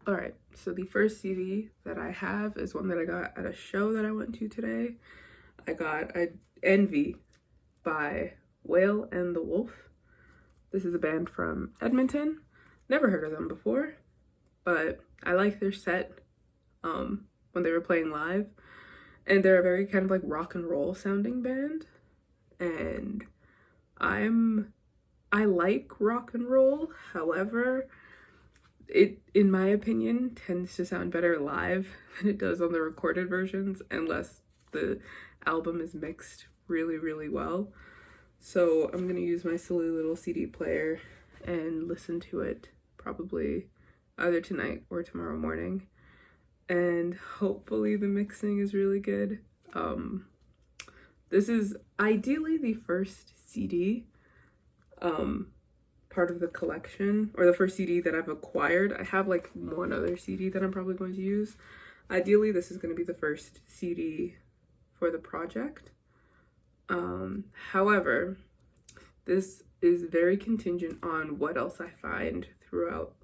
Alright, so the first CD that I have is one that I got at a show that I went to today. I got Envy by Whale and the Wolf. This is a band from Edmonton. Never heard of them before, but I like their set when they were playing live. And they're a very kind of like rock and roll sounding band. And I like rock and roll, however, it, in my opinion, tends to sound better live than it does on the recorded versions, unless the album is mixed really, really well. So I'm gonna use my silly little CD player and listen to it probably either tonight or tomorrow morning. And hopefully the mixing is really good. This is ideally the first CD, part of the collection, or the first CD that I've acquired. I have like one other CD that I'm probably going to use. Ideally, this is going to be the first CD for the project. However, this is very contingent on what else I find throughout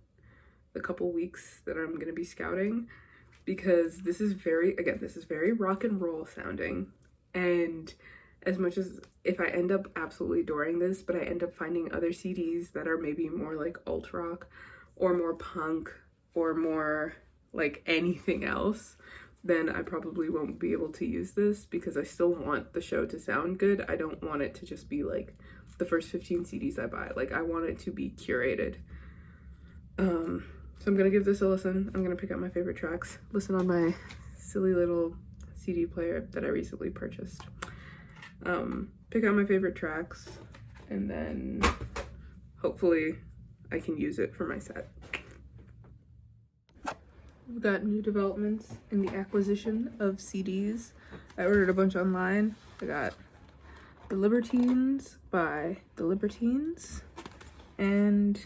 the couple weeks that I'm going to be scouting, because this is very rock and roll sounding. And as much as if I end up absolutely adoring this, but I end up finding other CDs that are maybe more like alt rock or more punk or more like anything else, then I probably won't be able to use this, because I still want the show to sound good. I don't want it to just be like the first 15 CDs I buy. Like, I want it to be curated. So I'm gonna give this a listen. I'm gonna pick out my favorite tracks, listen on my silly little CD player that I recently purchased. Pick out my favorite tracks, and then hopefully I can use it for my set. We've got new developments in the acquisition of CDs. I ordered a bunch online. I got The Libertines by The Libertines and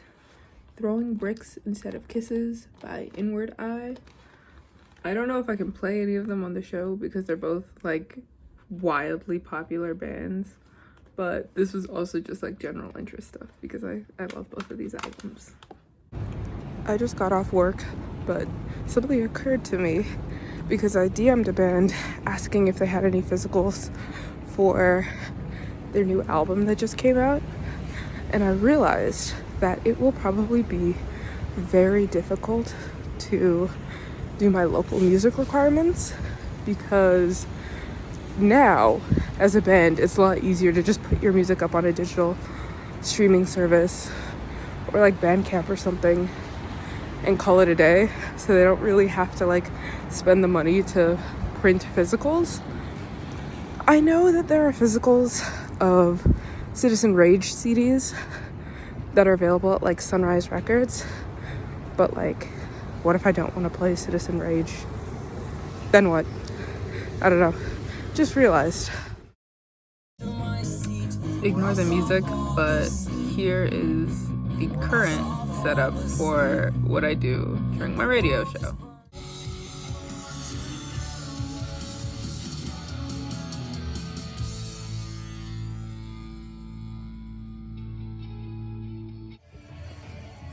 Throwing Bricks Instead of Kisses by Inward Eye. I don't know if I can play any of them on the show because they're both like wildly popular bands, but this was also just like general interest stuff because I love both of these albums. I just got off work, but something occurred to me because I DM'd a band asking if they had any physicals for their new album that just came out, and I realized that it will probably be very difficult to do my local music requirements, because now as a band it's a lot easier to just put your music up on a digital streaming service or like Bandcamp or something and call it a day, so they don't really have to like spend the money to print physicals. I know that there are physicals of Citizen Rage CDs that are available at like Sunrise Records, but like, what if I don't want to play Citizen Rage? Then what? I don't know. Just realized. Ignore the music, but here is the current setup for what I do during my radio show.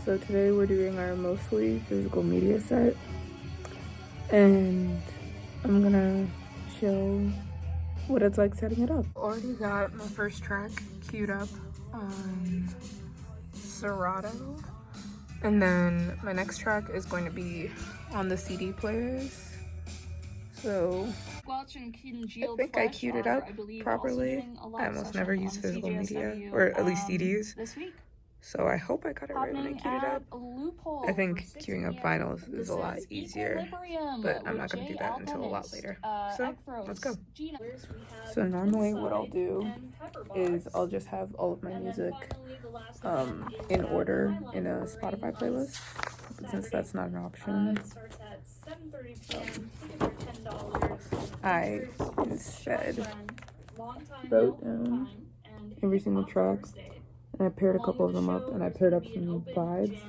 So today we're doing our mostly physical media set, and I'm gonna show what it's like setting it up. Already got my first track queued up on Serato, and then my next track is going to be on the CD players. So I think I queued it up properly. I almost never use physical media, or at least CDs. So I hope I got it right when I queued it up. I think queuing up vinyls is a lot easier, but I'm not going to do that until a lot later. So let's go. So normally what I'll do is I'll just have all of my music in order in a Spotify playlist, but since that's not an option, I instead wrote down every single track, and I paired a couple of them up, and I paired up some vibes.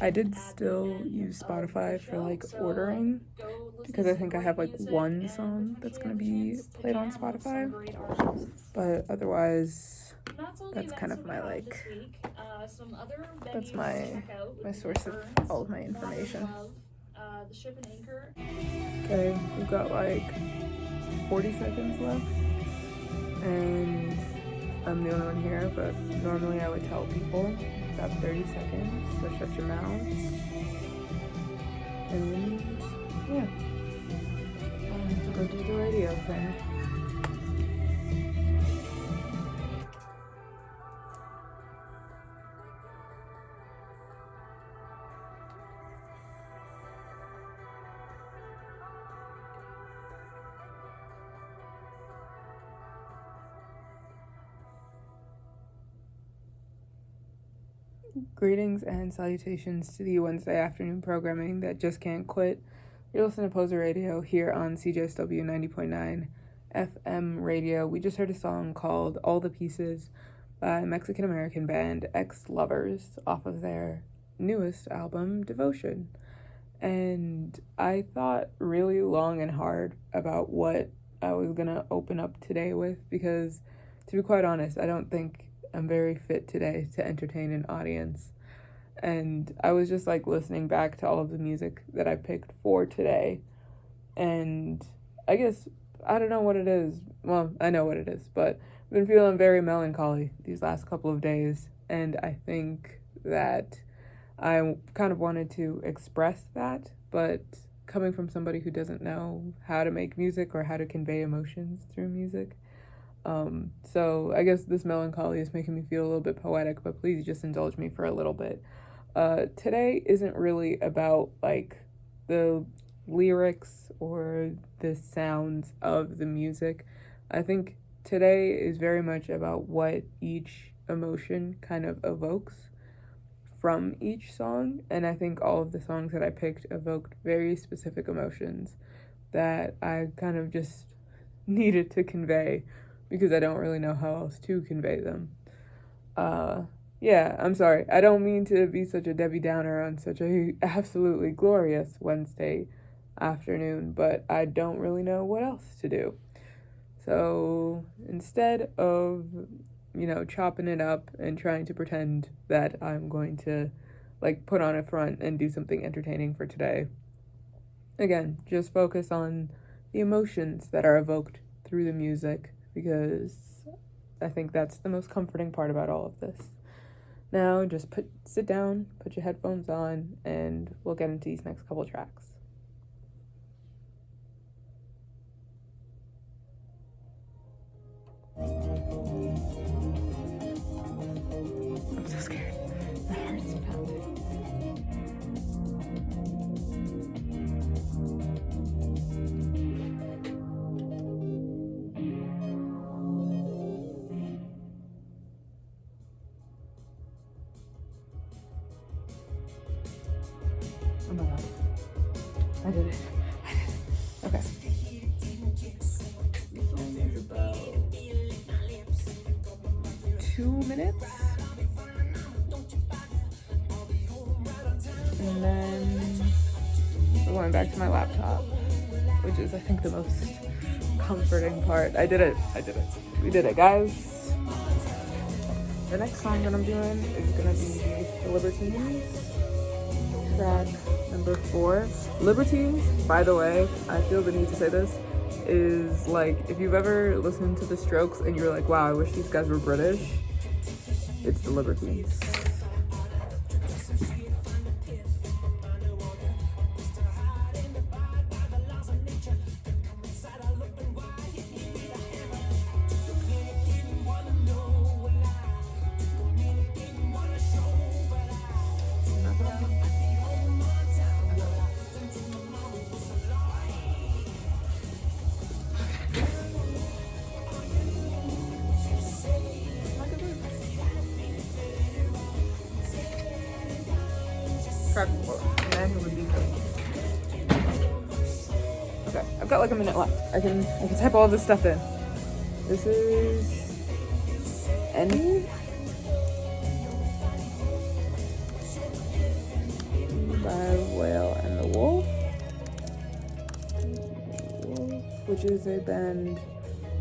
I did still use Spotify for like ordering, because I think I have like one song that's gonna be played on Spotify, but otherwise that's kind of my like, that's my source of all of my information. the ship and anchor. Okay, we've got like 40 seconds left, and I'm the only one here, but normally I would tell people about 30 seconds, so shut your mouths. And yeah, I'll have to go do the radio thing. Greetings and salutations to the Wednesday afternoon programming that just can't quit. You're listening to Poser Radio here on CJSW 90.9 FM radio. We just heard a song called All the Pieces by Mexican-American band Ex-Lovers off of their newest album, Devotion. And I thought really long and hard about what I was going to open up today with because, to be quite honest, I don't think I'm very fit today to entertain an audience. And I was just like listening back to all of the music that I picked for today. And I guess, I don't know what it is. Well, I know what it is, but I've been feeling very melancholy these last couple of days. And I think that I kind of wanted to express that, but coming from somebody who doesn't know how to make music or how to convey emotions through music, so I guess this melancholy is making me feel a little bit poetic, but please just indulge me for a little bit. Today isn't really about like the lyrics or the sounds of the music. I think today is very much about what each emotion kind of evokes from each song, and I think all of the songs that I picked evoked very specific emotions that I kind of just needed to convey because I don't really know how else to convey them. Yeah, I'm sorry. I don't mean to be such a Debbie Downer on such a absolutely glorious Wednesday afternoon, but I don't really know what else to do. So instead of, chopping it up and trying to pretend that I'm going to, put on a front and do something entertaining for today, again, just focus on the emotions that are evoked through the music, because I think that's the most comforting part about all of this. Now, just sit down, put your headphones on, and we'll get into these next couple tracks. I'm so scared. My heart's pounding. Oh my god. I did it. Okay. There's about 2 minutes. And then we're going back to my laptop, which is, I think, the most comforting part. I did it. We did it, guys. The next song that I'm doing is going to be The Libertines, track number 4. Libertines, by the way, I feel the need to say this, is if you've ever listened to The Strokes and you're like, wow, I wish these guys were British, it's The Libertines. Track 4, Man Who Would Be Killed. Okay, I've got a minute left. I can type all this stuff in. This is Any by Whale and the Wolf, which is a band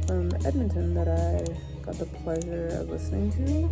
from Edmonton that I got the pleasure of listening to